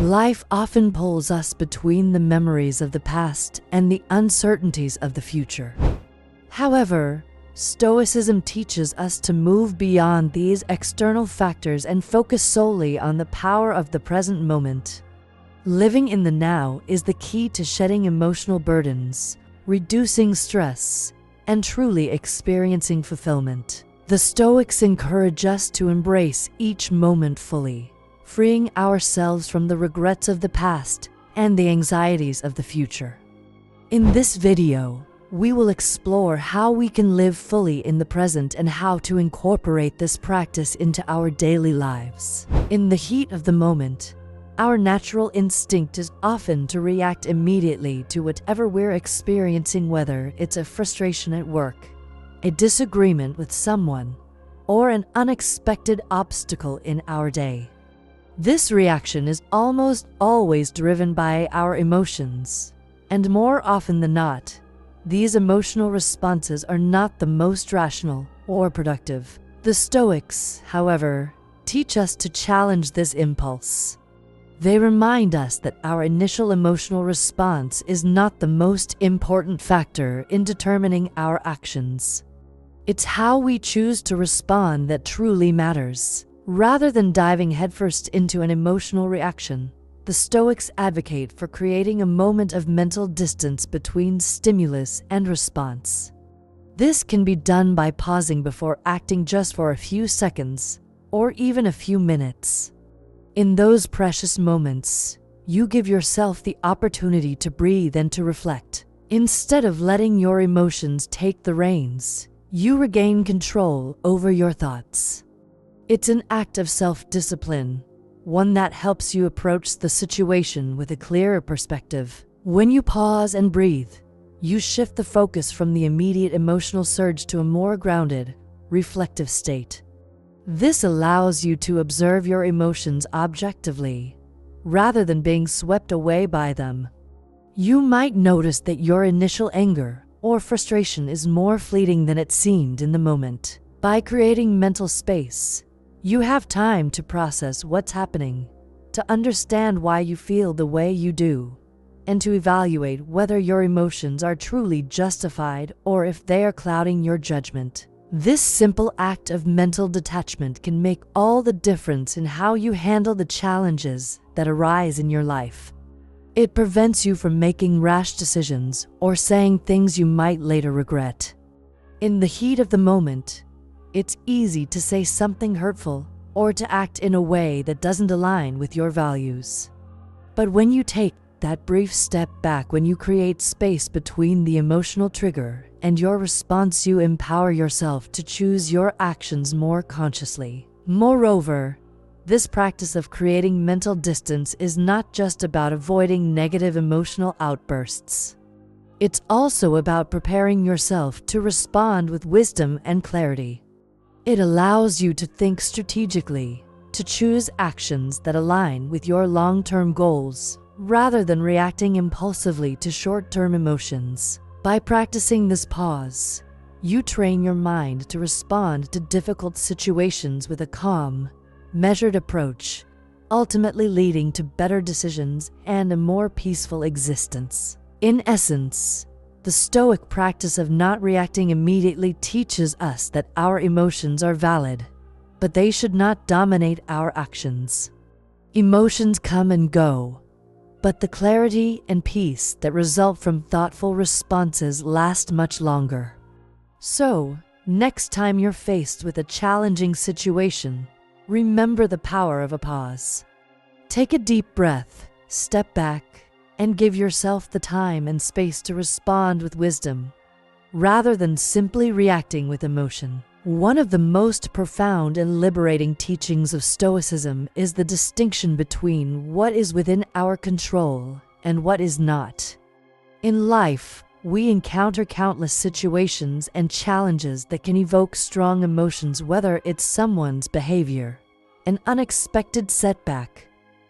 Life often pulls us between the memories of the past and the uncertainties of the future. However, Stoicism teaches us to move beyond these external factors and focus solely on the power of the present moment. Living in the now is the key to shedding emotional burdens, reducing stress, and truly experiencing fulfillment. The Stoics encourage us to embrace each moment fully, freeing ourselves from the regrets of the past and the anxieties of the future. In this video, we will explore how we can live fully in the present and how to incorporate this practice into our daily lives. In the heat of the moment, our natural instinct is often to react immediately to whatever we're experiencing, whether it's a frustration at work, a disagreement with someone, or an unexpected obstacle in our day. This reaction is almost always driven by our emotions, and more often than not, these emotional responses are not the most rational or productive. The Stoics, however, teach us to challenge this impulse. They remind us that our initial emotional response is not the most important factor in determining our actions. It's how we choose to respond that truly matters. Rather than diving headfirst into an emotional reaction, the Stoics advocate for creating a moment of mental distance between stimulus and response. This can be done by pausing before acting just for a few seconds, or even a few minutes. In those precious moments, you give yourself the opportunity to breathe and to reflect. Instead of letting your emotions take the reins, you regain control over your thoughts. It's an act of self-discipline, one that helps you approach the situation with a clearer perspective. When you pause and breathe, you shift the focus from the immediate emotional surge to a more grounded, reflective state. This allows you to observe your emotions objectively, rather than being swept away by them. You might notice that your initial anger or frustration is more fleeting than it seemed in the moment. By creating mental space, you have time to process what's happening, to understand why you feel the way you do, and to evaluate whether your emotions are truly justified or if they are clouding your judgment. This simple act of mental detachment can make all the difference in how you handle the challenges that arise in your life. It prevents you from making rash decisions or saying things you might later regret. In the heat of the moment, it's easy to say something hurtful or to act in a way that doesn't align with your values. But when you take that brief step back, when you create space between the emotional trigger and your response, you empower yourself to choose your actions more consciously. Moreover, this practice of creating mental distance is not just about avoiding negative emotional outbursts. It's also about preparing yourself to respond with wisdom and clarity. It allows you to think strategically, to choose actions that align with your long-term goals, rather than reacting impulsively to short-term emotions. By practicing this pause, you train your mind to respond to difficult situations with a calm, measured approach, ultimately leading to better decisions and a more peaceful existence. In essence, the Stoic practice of not reacting immediately teaches us that our emotions are valid, but they should not dominate our actions. Emotions come and go, but the clarity and peace that result from thoughtful responses last much longer. So, next time you're faced with a challenging situation, remember the power of a pause. Take a deep breath, step back, and give yourself the time and space to respond with wisdom, rather than simply reacting with emotion. One of the most profound and liberating teachings of Stoicism is the distinction between what is within our control and what is not. In life, we encounter countless situations and challenges that can evoke strong emotions, whether it's someone's behavior, an unexpected setback,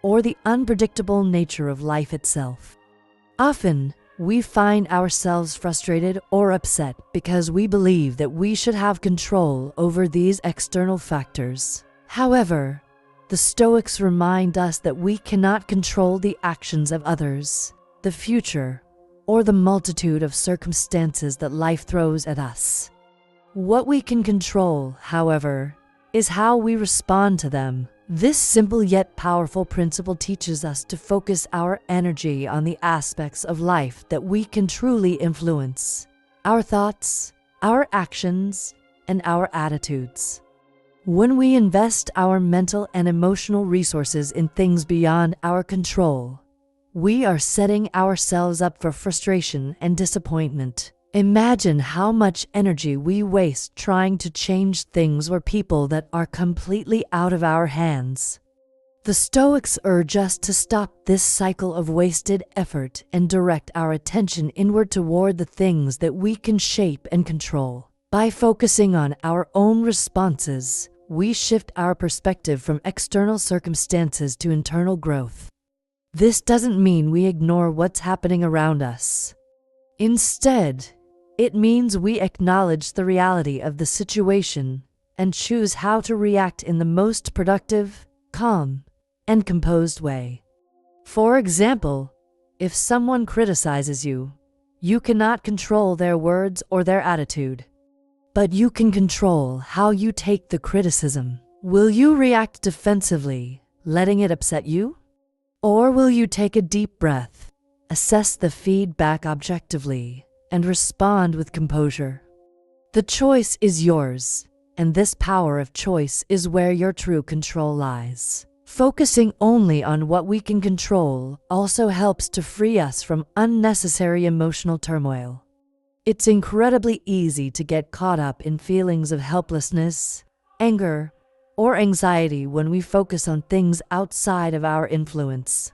or the unpredictable nature of life itself. Often, we find ourselves frustrated or upset because we believe that we should have control over these external factors. However, The Stoics remind us that we cannot control the actions of others, the future, or the multitude of circumstances that life throws at us. What we can control, however, is how we respond to them. This simple yet powerful principle teaches us to focus our energy on the aspects of life that we can truly influence: our thoughts, our actions, and our attitudes. When we invest our mental and emotional resources in things beyond our control, we are setting ourselves up for frustration and disappointment. Imagine how much energy we waste trying to change things or people that are completely out of our hands. The Stoics urge us to stop this cycle of wasted effort and direct our attention inward toward the things that we can shape and control. By focusing on our own responses, we shift our perspective from external circumstances to internal growth. This doesn't mean we ignore what's happening around us. Instead, it means we acknowledge the reality of the situation and choose how to react in the most productive, calm, and composed way. For example, if someone criticizes you, you cannot control their words or their attitude, but you can control how you take the criticism. Will you react defensively, letting it upset you? Or will you take a deep breath, assess the feedback objectively, and respond with composure? The choice is yours, and this power of choice is where your true control lies. Focusing only on what we can control also helps to free us from unnecessary emotional turmoil. It's incredibly easy to get caught up in feelings of helplessness, anger, or anxiety when we focus on things outside of our influence.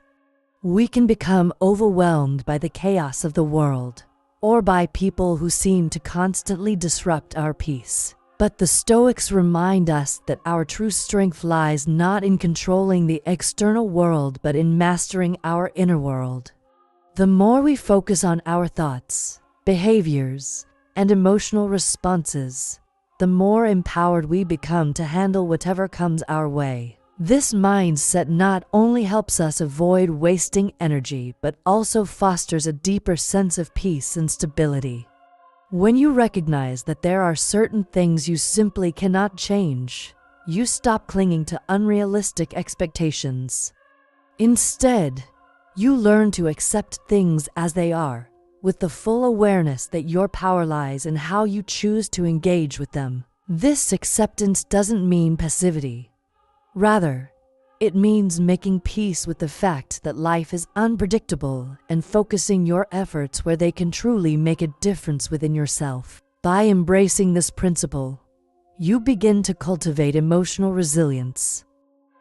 We can become overwhelmed by the chaos of the world, or by people who seem to constantly disrupt our peace. But the Stoics remind us that our true strength lies not in controlling the external world, but in mastering our inner world. The more we focus on our thoughts, behaviors, and emotional responses, the more empowered we become to handle whatever comes our way. This mindset not only helps us avoid wasting energy, but also fosters a deeper sense of peace and stability. When you recognize that there are certain things you simply cannot change, you stop clinging to unrealistic expectations. Instead, you learn to accept things as they are, with the full awareness that your power lies in how you choose to engage with them. This acceptance doesn't mean passivity. Rather, it means making peace with the fact that life is unpredictable and focusing your efforts where they can truly make a difference within yourself. By embracing this principle, you begin to cultivate emotional resilience.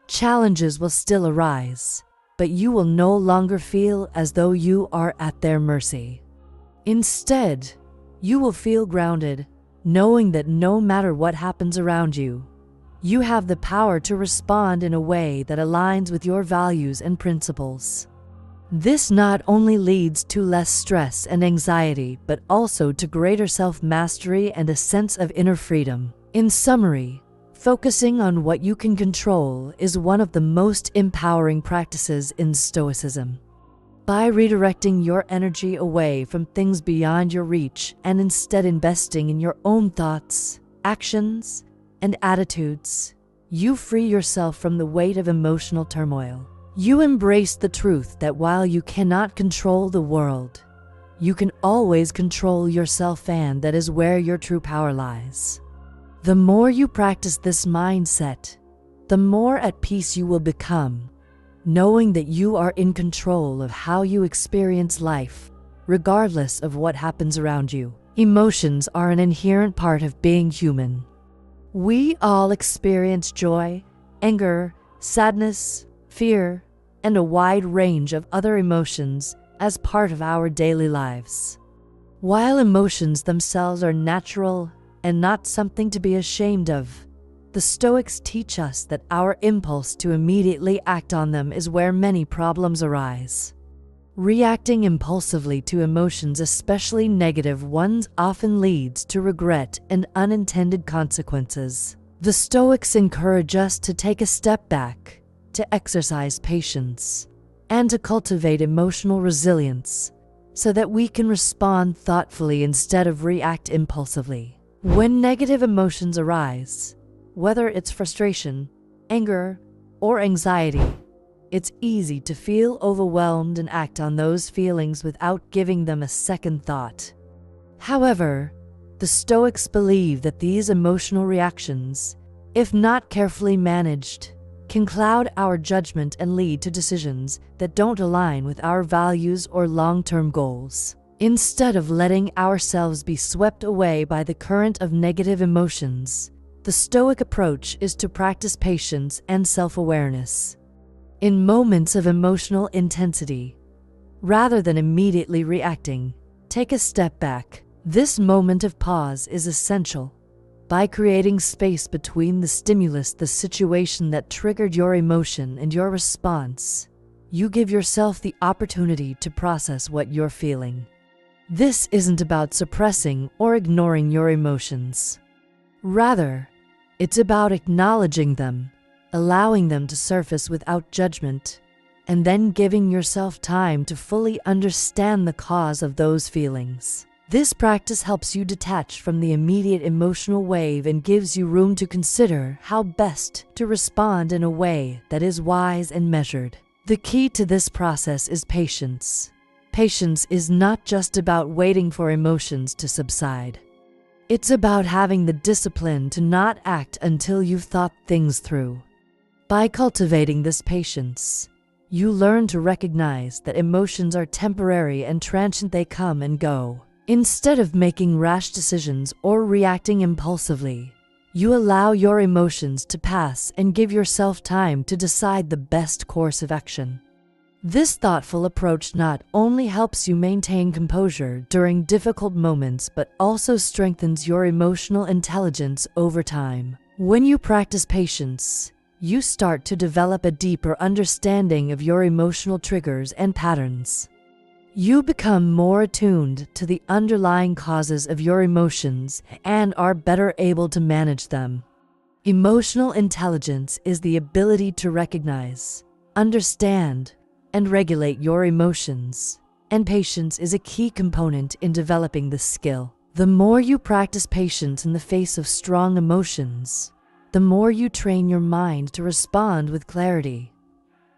Challenges will still arise, but you will no longer feel as though you are at their mercy. Instead, you will feel grounded, knowing that no matter what happens around you, you have the power to respond in a way that aligns with your values and principles. This not only leads to less stress and anxiety, but also to greater self-mastery and a sense of inner freedom. In summary, focusing on what you can control is one of the most empowering practices in Stoicism. By redirecting your energy away from things beyond your reach and instead investing in your own thoughts, actions, and attitudes, you free yourself from the weight of emotional turmoil. You embrace the truth that while you cannot control the world, you can always control yourself, and that is where your true power lies. The more you practice this mindset, the more at peace you will become, knowing that you are in control of how you experience life, regardless of what happens around you. Emotions are an inherent part of being human. We all experience joy, anger, sadness, fear, and a wide range of other emotions as part of our daily lives. While emotions themselves are natural and not something to be ashamed of, the Stoics teach us that our impulse to immediately act on them is where many problems arise. Reacting impulsively to emotions, especially negative ones, often leads to regret and unintended consequences. The Stoics encourage us to take a step back, to exercise patience and to cultivate emotional resilience so that we can respond thoughtfully instead of react impulsively. When negative emotions arise, whether it's frustration, anger, or anxiety, it's easy to feel overwhelmed and act on those feelings without giving them a second thought. However, the Stoics believe that these emotional reactions, if not carefully managed, can cloud our judgment and lead to decisions that don't align with our values or long-term goals. Instead of letting ourselves be swept away by the current of negative emotions, the Stoic approach is to practice patience and self-awareness. In moments of emotional intensity, rather than immediately reacting, take a step back. This moment of pause is essential. By creating space between the stimulus, the situation that triggered your emotion, and your response, you give yourself the opportunity to process what you're feeling. This isn't about suppressing or ignoring your emotions. Rather, it's about acknowledging them, allowing them to surface without judgment, and then giving yourself time to fully understand the cause of those feelings. This practice helps you detach from the immediate emotional wave and gives you room to consider how best to respond in a way that is wise and measured. The key to this process is patience. Patience is not just about waiting for emotions to subside. It's about having the discipline to not act until you've thought things through. By cultivating this patience, you learn to recognize that emotions are temporary and transient. They come and go. Instead of making rash decisions or reacting impulsively, you allow your emotions to pass and give yourself time to decide the best course of action. This thoughtful approach not only helps you maintain composure during difficult moments, but also strengthens your emotional intelligence over time. When you practice patience, you start to develop a deeper understanding of your emotional triggers and patterns. You become more attuned to the underlying causes of your emotions and are better able to manage them. Emotional intelligence is the ability to recognize, understand, and regulate your emotions, and patience is a key component in developing this skill. The more you practice patience in the face of strong emotions, the more you train your mind to respond with clarity,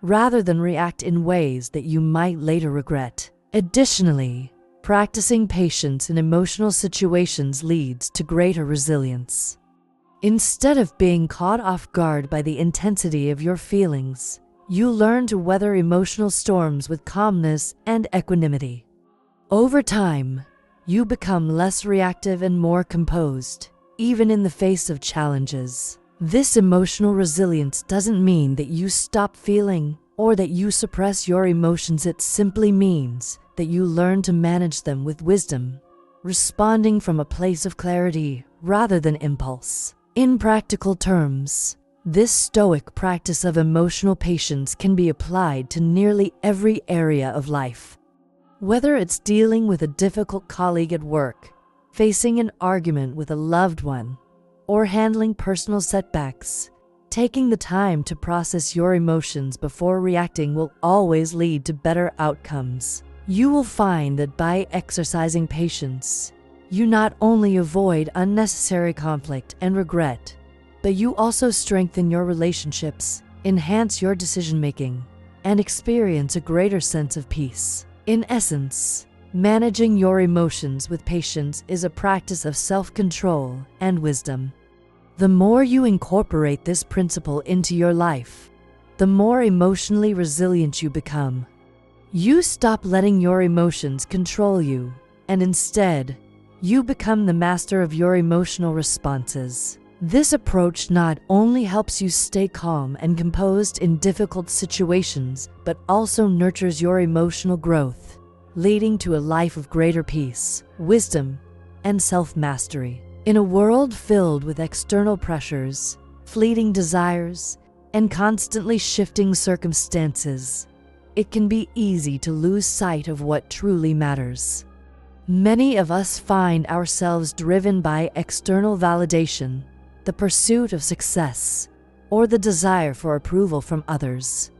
rather than react in ways that you might later regret. Additionally, practicing patience in emotional situations leads to greater resilience. Instead of being caught off guard by the intensity of your feelings, you learn to weather emotional storms with calmness and equanimity. Over time, you become less reactive and more composed, even in the face of challenges. This emotional resilience doesn't mean that you stop feeling or that you suppress your emotions. It simply means that you learn to manage them with wisdom, responding from a place of clarity rather than impulse. In practical terms, this Stoic practice of emotional patience can be applied to nearly every area of life. Whether it's dealing with a difficult colleague at work, facing an argument with a loved one, or handling personal setbacks, taking the time to process your emotions before reacting will always lead to better outcomes. You will find that by exercising patience, you not only avoid unnecessary conflict and regret, but you also strengthen your relationships, enhance your decision-making, and experience a greater sense of peace. In essence, managing your emotions with patience is a practice of self-control and wisdom. The more you incorporate this principle into your life, the more emotionally resilient you become. You stop letting your emotions control you, and instead, you become the master of your emotional responses. This approach not only helps you stay calm and composed in difficult situations, but also nurtures your emotional growth, leading to a life of greater peace, wisdom, and self-mastery. In a world filled with external pressures, fleeting desires, and constantly shifting circumstances, it can be easy to lose sight of what truly matters. Many of us find ourselves driven by external validation, the pursuit of success, or the desire for approval from others.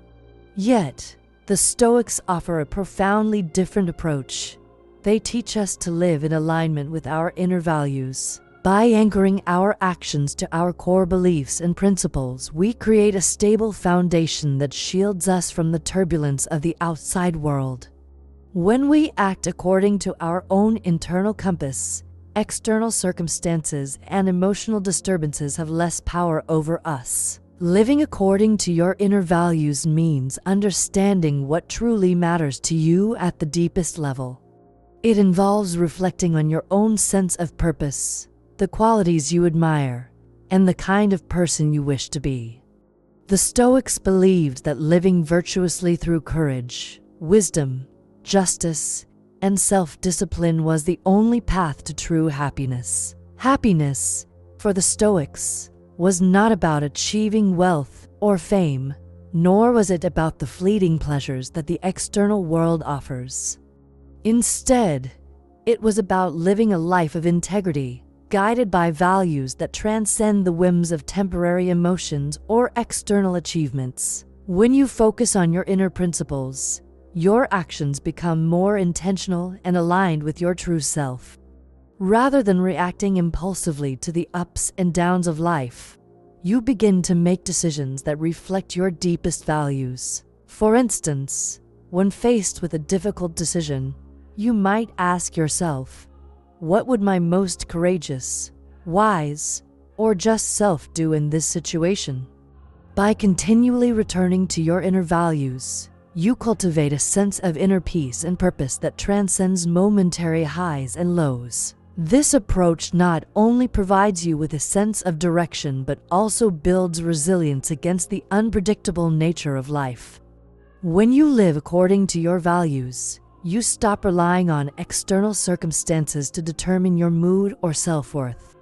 Yet, the Stoics offer a profoundly different approach. They teach us to live in alignment with our inner values. By anchoring our actions to our core beliefs and principles, we create a stable foundation that shields us from the turbulence of the outside world. When we act according to our own internal compass, external circumstances and emotional disturbances have less power over us. Living according to your inner values means understanding what truly matters to you at the deepest level. It involves reflecting on your own sense of purpose, the qualities you admire, and the kind of person you wish to be. The Stoics believed that living virtuously through courage, wisdom, justice, and self-discipline was the only path to true happiness. Happiness, for the Stoics, was not about achieving wealth or fame, nor was it about the fleeting pleasures that the external world offers. Instead, it was about living a life of integrity, guided by values that transcend the whims of temporary emotions or external achievements. When you focus on your inner principles, your actions become more intentional and aligned with your true self. Rather than reacting impulsively to the ups and downs of life, you begin to make decisions that reflect your deepest values. For instance, when faced with a difficult decision, you might ask yourself, what would my most courageous, wise, or just self do in this situation? By continually returning to your inner values, you cultivate a sense of inner peace and purpose that transcends momentary highs and lows. This approach not only provides you with a sense of direction but also builds resilience against the unpredictable nature of life. When you live according to your values, you stop relying on external circumstances to determine your mood or self-worth.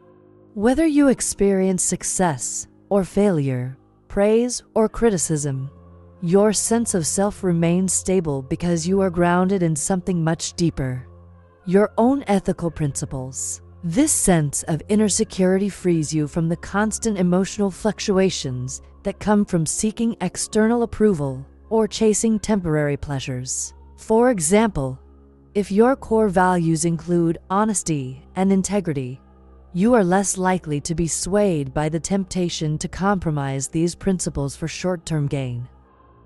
Whether you experience success or failure, praise or criticism, your sense of self remains stable because you are grounded in something much deeper: your own ethical principles. This sense of inner security frees you from the constant emotional fluctuations that come from seeking external approval or chasing temporary pleasures. For example, if your core values include honesty and integrity, you are less likely to be swayed by the temptation to compromise these principles for short-term gain.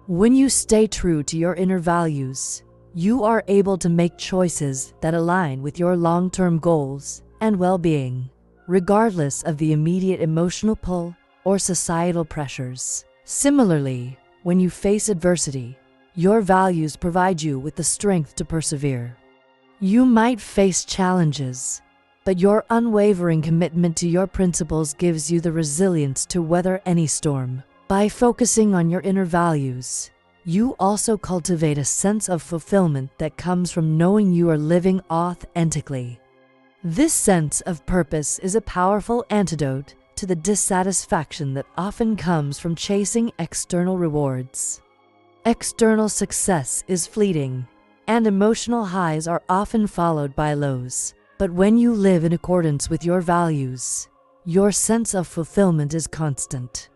When you stay true to your inner values, you are able to make choices that align with your long-term goals and well-being, regardless of the immediate emotional pull or societal pressures. Similarly, when you face adversity, your values provide you with the strength to persevere. You might face challenges, but your unwavering commitment to your principles gives you the resilience to weather any storm. By focusing on your inner values, you also cultivate a sense of fulfillment that comes from knowing you are living authentically. This sense of purpose is a powerful antidote to the dissatisfaction that often comes from chasing external rewards. External success is fleeting, and emotional highs are often followed by lows. But when you live in accordance with your values, your sense of fulfillment is constant.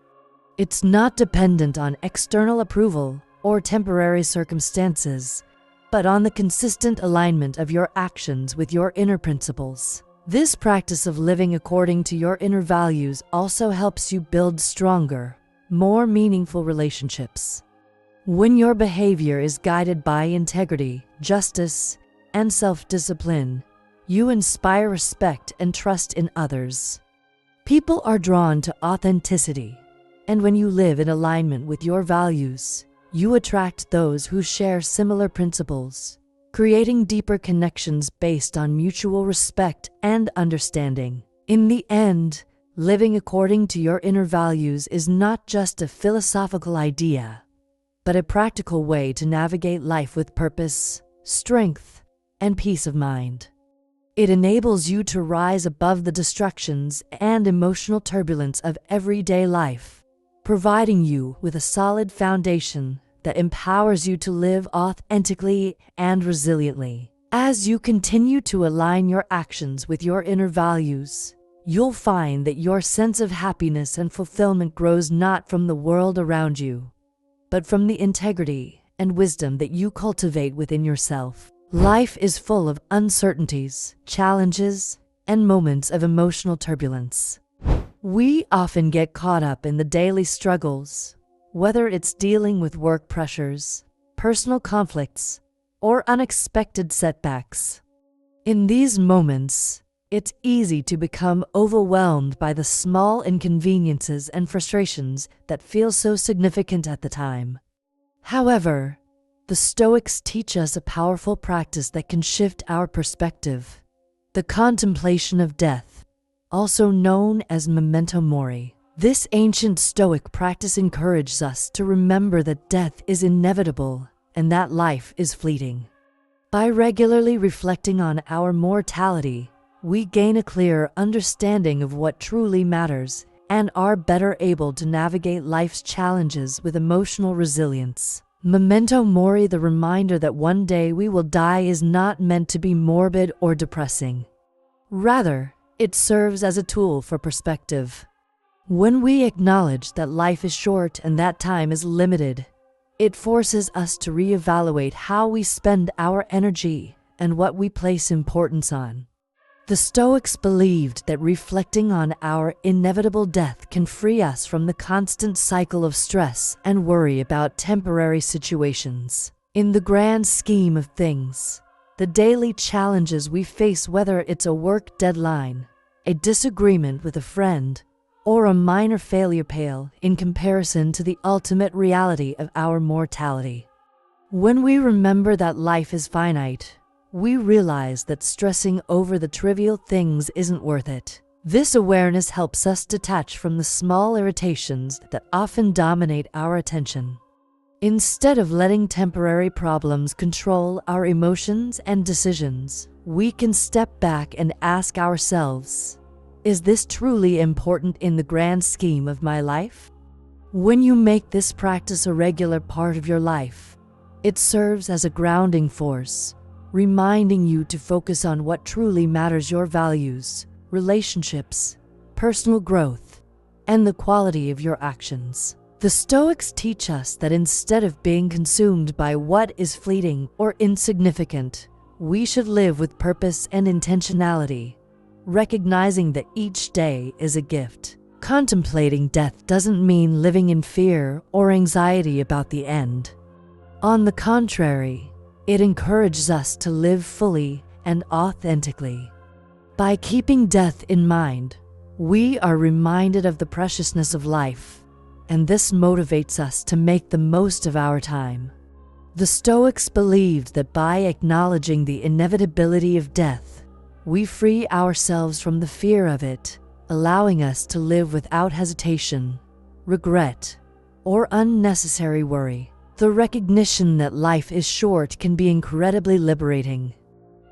It's not dependent on external approval or temporary circumstances, but on the consistent alignment of your actions with your inner principles. This practice of living according to your inner values also helps you build stronger, more meaningful relationships. When your behavior is guided by integrity, justice, and self-discipline, you inspire respect and trust in others. People are drawn to authenticity, and when you live in alignment with your values, you attract those who share similar principles, creating deeper connections based on mutual respect and understanding. In the end, living according to your inner values is not just a philosophical idea, but a practical way to navigate life with purpose, strength, and peace of mind. It enables you to rise above the distractions and emotional turbulence of everyday life, providing you with a solid foundation that empowers you to live authentically and resiliently. As you continue to align your actions with your inner values, you'll find that your sense of happiness and fulfillment grows not from the world around you, but from the integrity and wisdom that you cultivate within yourself. Life is full of uncertainties, challenges, and moments of emotional turbulence. We often get caught up in the daily struggles, whether it's dealing with work pressures, personal conflicts, or unexpected setbacks. In these moments, it's easy to become overwhelmed by the small inconveniences and frustrations that feel so significant at the time. However, the Stoics teach us a powerful practice that can shift our perspective: the contemplation of death, also known as Memento Mori. This ancient Stoic practice encourages us to remember that death is inevitable and that life is fleeting. By regularly reflecting on our mortality, we gain a clearer understanding of what truly matters and are better able to navigate life's challenges with emotional resilience. Memento Mori, the reminder that one day we will die, is not meant to be morbid or depressing. Rather, it serves as a tool for perspective. When we acknowledge that life is short and that time is limited, it forces us to reevaluate how we spend our energy and what we place importance on. The Stoics believed that reflecting on our inevitable death can free us from the constant cycle of stress and worry about temporary situations. In the grand scheme of things, the daily challenges we face, whether it's a work deadline, a disagreement with a friend, or a minor failure, pale in comparison to the ultimate reality of our mortality. When we remember that life is finite, we realize that stressing over the trivial things isn't worth it. This awareness helps us detach from the small irritations that often dominate our attention. Instead of letting temporary problems control our emotions and decisions, we can step back and ask ourselves, is this truly important in the grand scheme of my life? When you make this practice a regular part of your life, it serves as a grounding force, reminding you to focus on what truly matters: your values, relationships, personal growth, and the quality of your actions. The Stoics teach us that instead of being consumed by what is fleeting or insignificant, we should live with purpose and intentionality, recognizing that each day is a gift. Contemplating death doesn't mean living in fear or anxiety about the end. On the contrary, it encourages us to live fully and authentically. By keeping death in mind, we are reminded of the preciousness of life, and this motivates us to make the most of our time. The Stoics believed that by acknowledging the inevitability of death, we free ourselves from the fear of it, allowing us to live without hesitation, regret, or unnecessary worry. The recognition that life is short can be incredibly liberating.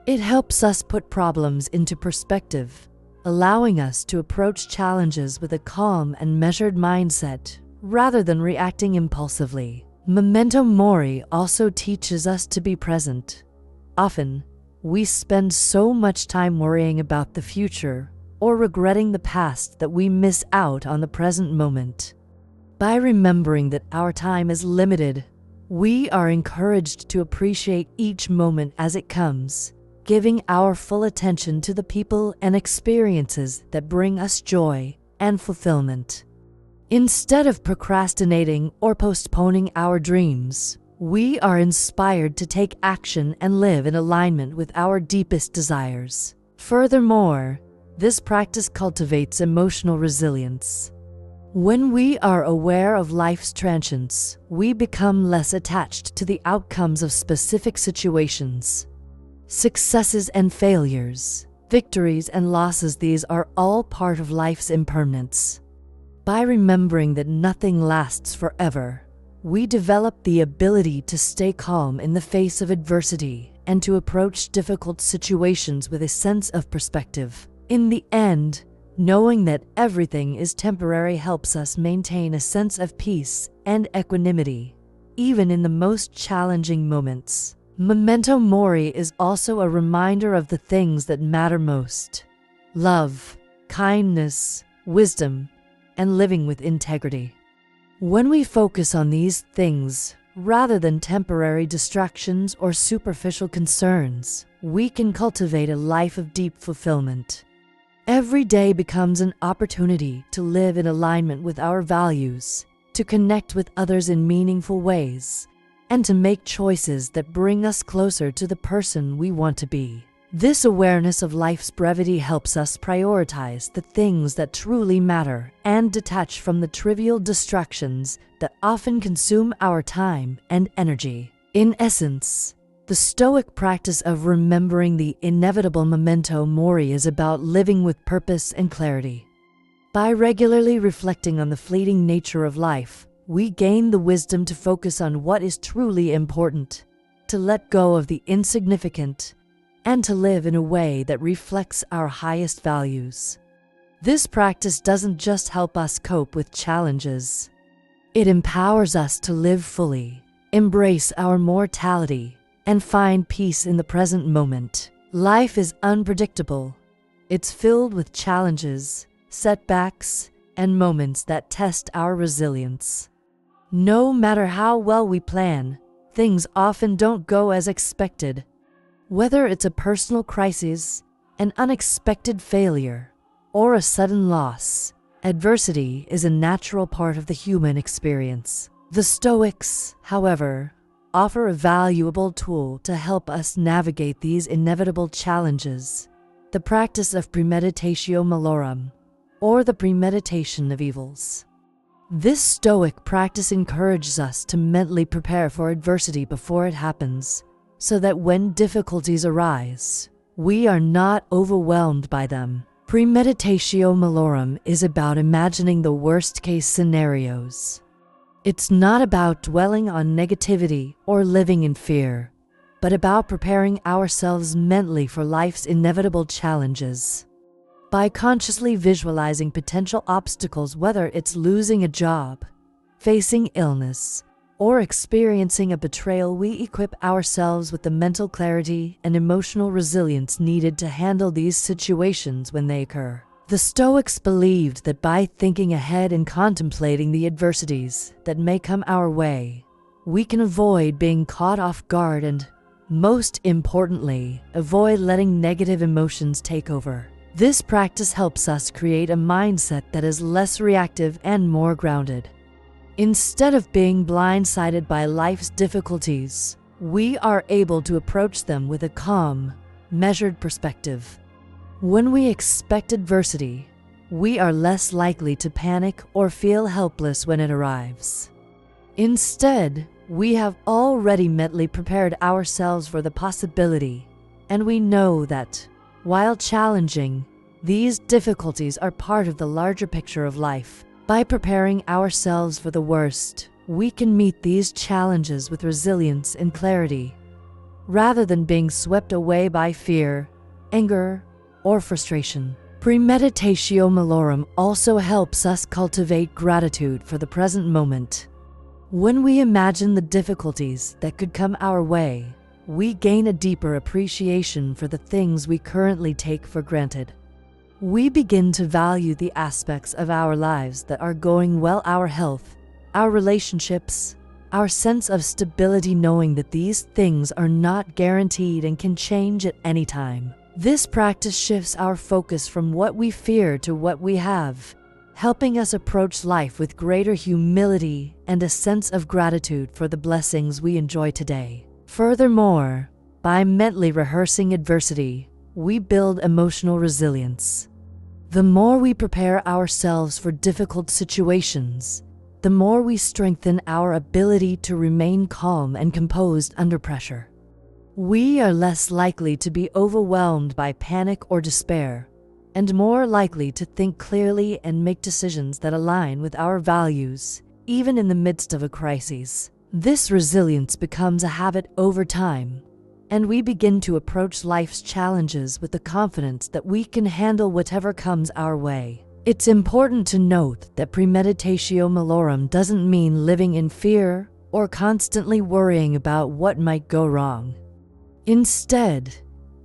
It helps us put problems into perspective, allowing us to approach challenges with a calm and measured mindset rather than reacting impulsively. Memento Mori also teaches us to be present. Often, we spend so much time worrying about the future or regretting the past that we miss out on the present moment. By remembering that our time is limited, we are encouraged to appreciate each moment as it comes, giving our full attention to the people and experiences that bring us joy and fulfillment. Instead of procrastinating or postponing our dreams, we are inspired to take action and live in alignment with our deepest desires. Furthermore, this practice cultivates emotional resilience. When we are aware of life's transients, we become less attached to the outcomes of specific situations. Successes and failures, victories and losses, these are all part of life's impermanence. By remembering that nothing lasts forever, we develop the ability to stay calm in the face of adversity and to approach difficult situations with a sense of perspective. In the end, knowing that everything is temporary helps us maintain a sense of peace and equanimity, even in the most challenging moments. Memento Mori is also a reminder of the things that matter most: love, kindness, wisdom, and living with integrity. When we focus on these things, rather than temporary distractions or superficial concerns, we can cultivate a life of deep fulfillment. Every day becomes an opportunity to live in alignment with our values, to connect with others in meaningful ways, and to make choices that bring us closer to the person we want to be. This awareness of life's brevity helps us prioritize the things that truly matter and detach from the trivial distractions that often consume our time and energy. In essence, the Stoic practice of remembering the inevitable memento mori is about living with purpose and clarity. By regularly reflecting on the fleeting nature of life, we gain the wisdom to focus on what is truly important, to let go of the insignificant, and to live in a way that reflects our highest values. This practice doesn't just help us cope with challenges. It empowers us to live fully, embrace our mortality, and find peace in the present moment. Life is unpredictable. It's filled with challenges, setbacks, and moments that test our resilience. No matter how well we plan, things often don't go as expected. Whether it's a personal crisis, an unexpected failure, or a sudden loss, adversity is a natural part of the human experience. The Stoics, however, offer a valuable tool to help us navigate these inevitable challenges: the practice of Premeditatio Malorum, or the premeditation of evils. This Stoic practice encourages us to mentally prepare for adversity before it happens, so that when difficulties arise, we are not overwhelmed by them. Premeditatio Malorum is about imagining the worst-case scenarios. It's not about dwelling on negativity or living in fear, but about preparing ourselves mentally for life's inevitable challenges. By consciously visualizing potential obstacles, whether it's losing a job, facing illness, or experiencing a betrayal, we equip ourselves with the mental clarity and emotional resilience needed to handle these situations when they occur. The Stoics believed that by thinking ahead and contemplating the adversities that may come our way, we can avoid being caught off guard and, most importantly, avoid letting negative emotions take over. This practice helps us create a mindset that is less reactive and more grounded. Instead of being blindsided by life's difficulties, we are able to approach them with a calm, measured perspective. When we expect adversity, we are less likely to panic or feel helpless when it arrives. Instead, we have already mentally prepared ourselves for the possibility, and we know that, while challenging, these difficulties are part of the larger picture of life. By preparing ourselves for the worst, we can meet these challenges with resilience and clarity, rather than being swept away by fear, anger, or frustration. Premeditatio Malorum also helps us cultivate gratitude for the present moment. When we imagine the difficulties that could come our way, we gain a deeper appreciation for the things we currently take for granted. We begin to value the aspects of our lives that are going well: our health, our relationships, our sense of stability, knowing that these things are not guaranteed and can change at any time. This practice shifts our focus from what we fear to what we have, helping us approach life with greater humility and a sense of gratitude for the blessings we enjoy today. Furthermore, by mentally rehearsing adversity, we build emotional resilience. The more we prepare ourselves for difficult situations, the more we strengthen our ability to remain calm and composed under pressure. We are less likely to be overwhelmed by panic or despair, and more likely to think clearly and make decisions that align with our values, even in the midst of a crisis. This resilience becomes a habit over time, and we begin to approach life's challenges with the confidence that we can handle whatever comes our way. It's important to note that Premeditatio Malorum doesn't mean living in fear or constantly worrying about what might go wrong. Instead,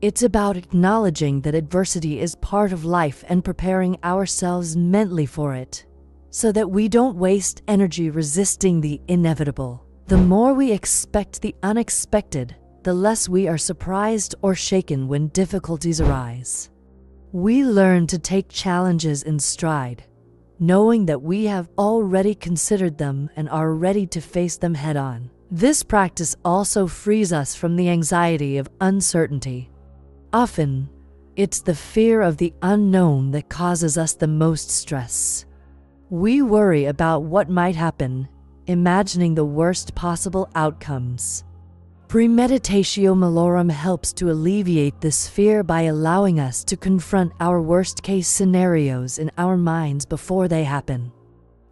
It's about acknowledging that adversity is part of life and preparing ourselves mentally for it, so that we don't waste energy resisting the inevitable. The more we expect the unexpected, the less we are surprised or shaken when difficulties arise. We learn to take challenges in stride, knowing that we have already considered them and are ready to face them head-on. This practice also frees us from the anxiety of uncertainty. Often, it's the fear of the unknown that causes us the most stress. We worry about what might happen, imagining the worst possible outcomes. Premeditatio Malorum helps to alleviate this fear by allowing us to confront our worst-case scenarios in our minds before they happen.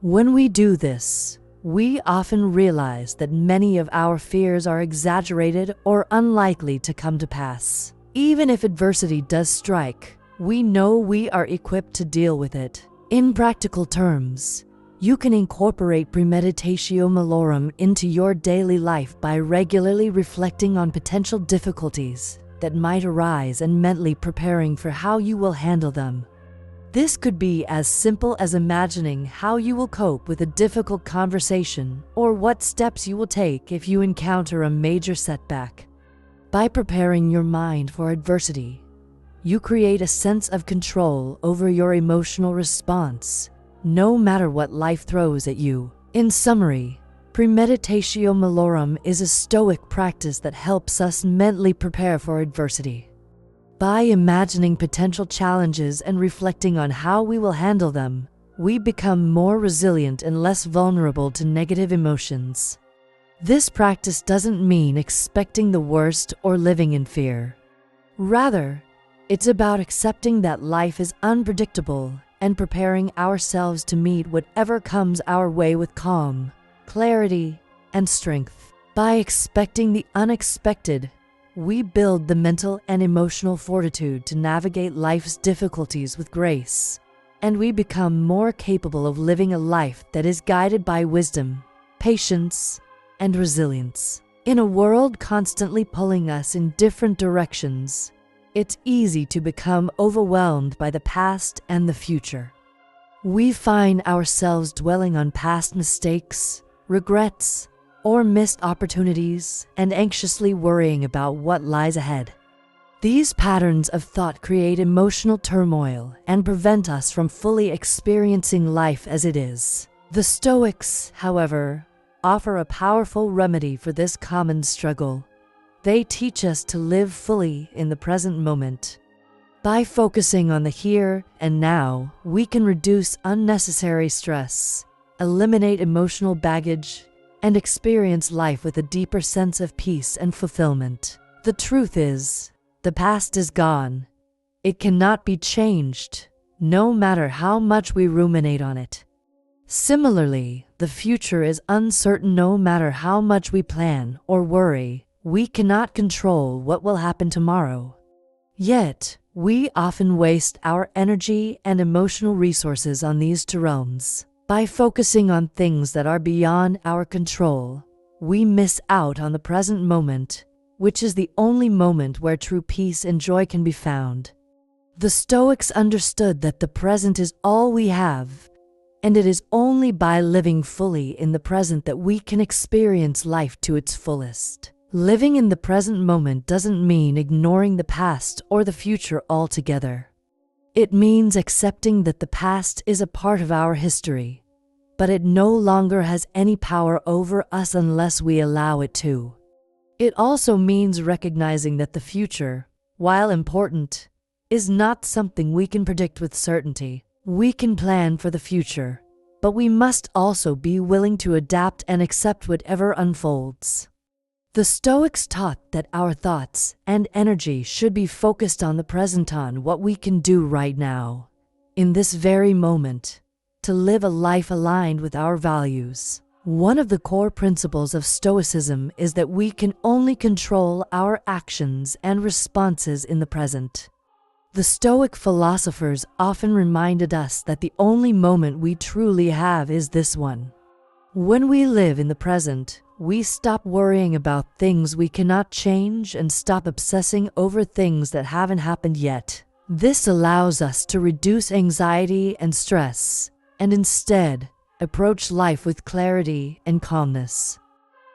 When we do this, we often realize that many of our fears are exaggerated or unlikely to come to pass. Even if adversity does strike, we know we are equipped to deal with it. In practical terms, you can incorporate Premeditatio Malorum into your daily life by regularly reflecting on potential difficulties that might arise and mentally preparing for how you will handle them. This could be as simple as imagining how you will cope with a difficult conversation or what steps you will take if you encounter a major setback. By preparing your mind for adversity, you create a sense of control over your emotional response, no matter what life throws at you. In summary, Premeditatio Malorum is a Stoic practice that helps us mentally prepare for adversity. By imagining potential challenges and reflecting on how we will handle them, we become more resilient and less vulnerable to negative emotions. This practice doesn't mean expecting the worst or living in fear. Rather, it's about accepting that life is unpredictable and preparing ourselves to meet whatever comes our way with calm, clarity, and strength. By expecting the unexpected, we build the mental and emotional fortitude to navigate life's difficulties with grace, and we become more capable of living a life that is guided by wisdom, patience, and resilience. In a world constantly pulling us in different directions, it's easy to become overwhelmed by the past and the future. We find ourselves dwelling on past mistakes, regrets, or missed opportunities, and anxiously worrying about what lies ahead. These patterns of thought create emotional turmoil and prevent us from fully experiencing life as it is. The Stoics, however, offer a powerful remedy for this common struggle. They teach us to live fully in the present moment. By focusing on the here and now, we can reduce unnecessary stress, eliminate emotional baggage, and experience life with a deeper sense of peace and fulfillment. The truth is, the past is gone. It cannot be changed, no matter how much we ruminate on it. Similarly, the future is uncertain no matter how much we plan or worry. We cannot control what will happen tomorrow. Yet, we often waste our energy and emotional resources on these two realms. By focusing on things that are beyond our control, we miss out on the present moment, which is the only moment where true peace and joy can be found. The Stoics understood that the present is all we have, and it is only by living fully in the present that we can experience life to its fullest. Living in the present moment doesn't mean ignoring the past or the future altogether. It means accepting that the past is a part of our history, but it no longer has any power over us unless we allow it to. It also means recognizing that the future, while important, is not something we can predict with certainty. We can plan for the future, but we must also be willing to adapt and accept whatever unfolds. The Stoics taught that our thoughts and energy should be focused on the present, on what we can do right now, in this very moment, to live a life aligned with our values. One of the core principles of Stoicism is that we can only control our actions and responses in the present. The Stoic philosophers often reminded us that the only moment we truly have is this one. When we live in the present, we stop worrying about things we cannot change and stop obsessing over things that haven't happened yet. This allows us to reduce anxiety and stress, and instead approach life with clarity and calmness.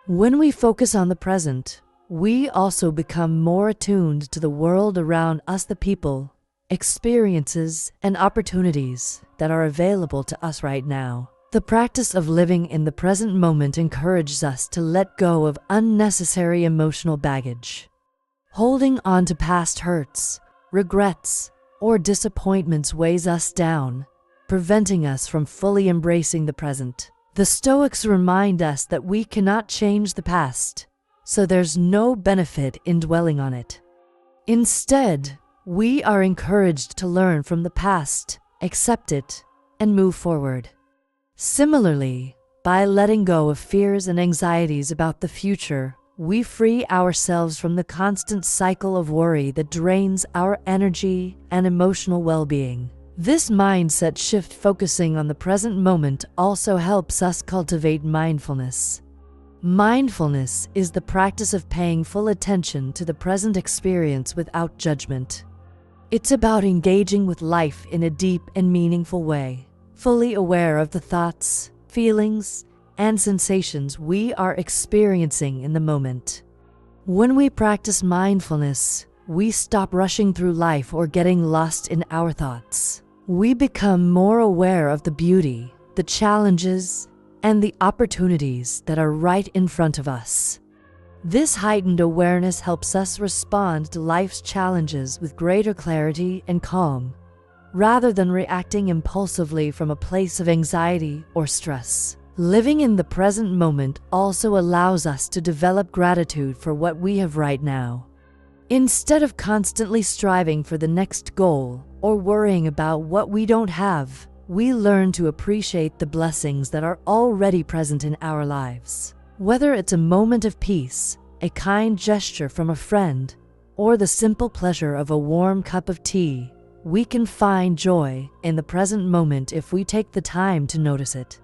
When we focus on the present, we also become more attuned to the world around us, the people, experiences, and opportunities that are available to us right now. The practice of living in the present moment encourages us to let go of unnecessary emotional baggage. Holding on to past hurts, regrets, or disappointments weighs us down, preventing us from fully embracing the present. The Stoics remind us that we cannot change the past, so there's no benefit in dwelling on it. Instead, we are encouraged to learn from the past, accept it, and move forward. Similarly, by letting go of fears and anxieties about the future, we free ourselves from the constant cycle of worry that drains our energy and emotional well-being. This mindset shift, focusing on the present moment, also helps us cultivate mindfulness. Mindfulness is the practice of paying full attention to the present experience without judgment. It's about engaging with life in a deep and meaningful way, fully aware of the thoughts, feelings, and sensations we are experiencing in the moment. When we practice mindfulness, we stop rushing through life or getting lost in our thoughts. We become more aware of the beauty, the challenges, and the opportunities that are right in front of us. This heightened awareness helps us respond to life's challenges with greater clarity and calm, rather than reacting impulsively from a place of anxiety or stress. Living in the present moment also allows us to develop gratitude for what we have right now. Instead of constantly striving for the next goal or worrying about what we don't have, we learn to appreciate the blessings that are already present in our lives. Whether it's a moment of peace, a kind gesture from a friend, or the simple pleasure of a warm cup of tea, we can find joy in the present moment if we take the time to notice it.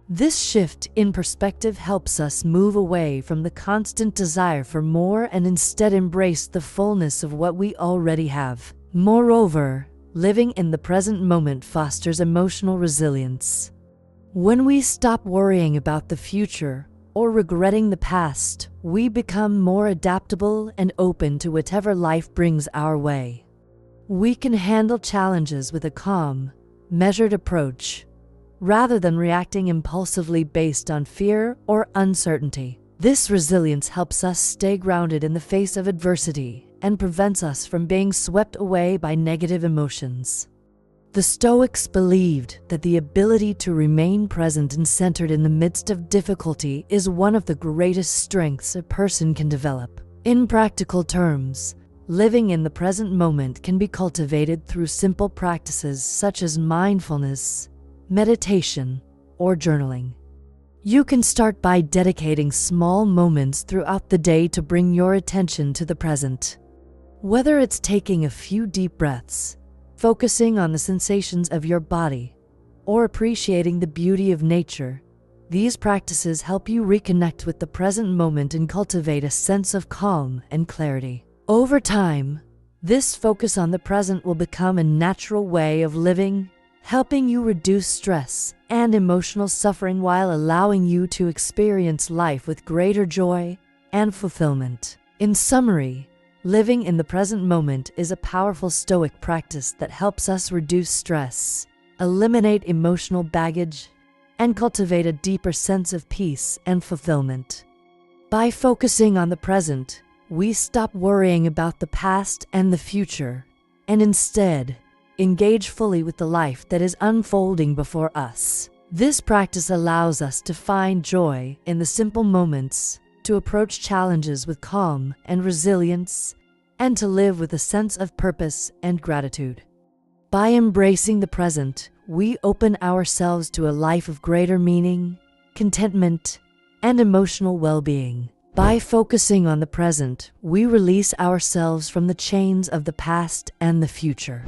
This shift in perspective helps us move away from the constant desire for more and instead embrace the fullness of what we already have. Moreover, living in the present moment fosters emotional resilience. When we stop worrying about the future or regretting the past, we become more adaptable and open to whatever life brings our way. We can handle challenges with a calm, measured approach, rather than reacting impulsively based on fear or uncertainty. This resilience helps us stay grounded in the face of adversity and prevents us from being swept away by negative emotions. The Stoics believed that the ability to remain present and centered in the midst of difficulty is one of the greatest strengths a person can develop. In practical terms, living in the present moment can be cultivated through simple practices such as mindfulness, meditation, or journaling. You can start by dedicating small moments throughout the day to bring your attention to the present. Whether it's taking a few deep breaths, focusing on the sensations of your body, or appreciating the beauty of nature, these practices help you reconnect with the present moment and cultivate a sense of calm and clarity. Over time, this focus on the present will become a natural way of living, helping you reduce stress and emotional suffering while allowing you to experience life with greater joy and fulfillment. In summary, living in the present moment is a powerful Stoic practice that helps us reduce stress, eliminate emotional baggage, and cultivate a deeper sense of peace and fulfillment. By focusing on the present, we stop worrying about the past and the future, and instead engage fully with the life that is unfolding before us. This practice allows us to find joy in the simple moments, to approach challenges with calm and resilience, and to live with a sense of purpose and gratitude. By embracing the present, we open ourselves to a life of greater meaning, contentment, and emotional well-being. By focusing on the present, we release ourselves from the chains of the past and the future.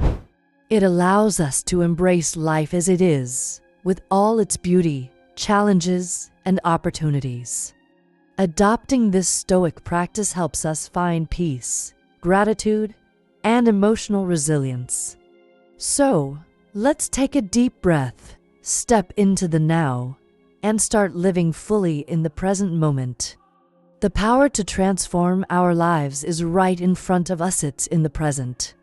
It allows us to embrace life as it is, with all its beauty, challenges, and opportunities. Adopting this Stoic practice helps us find peace, gratitude, and emotional resilience. So, let's take a deep breath, step into the now, and start living fully in the present moment. The power to transform our lives is right in front of us. It's in the present.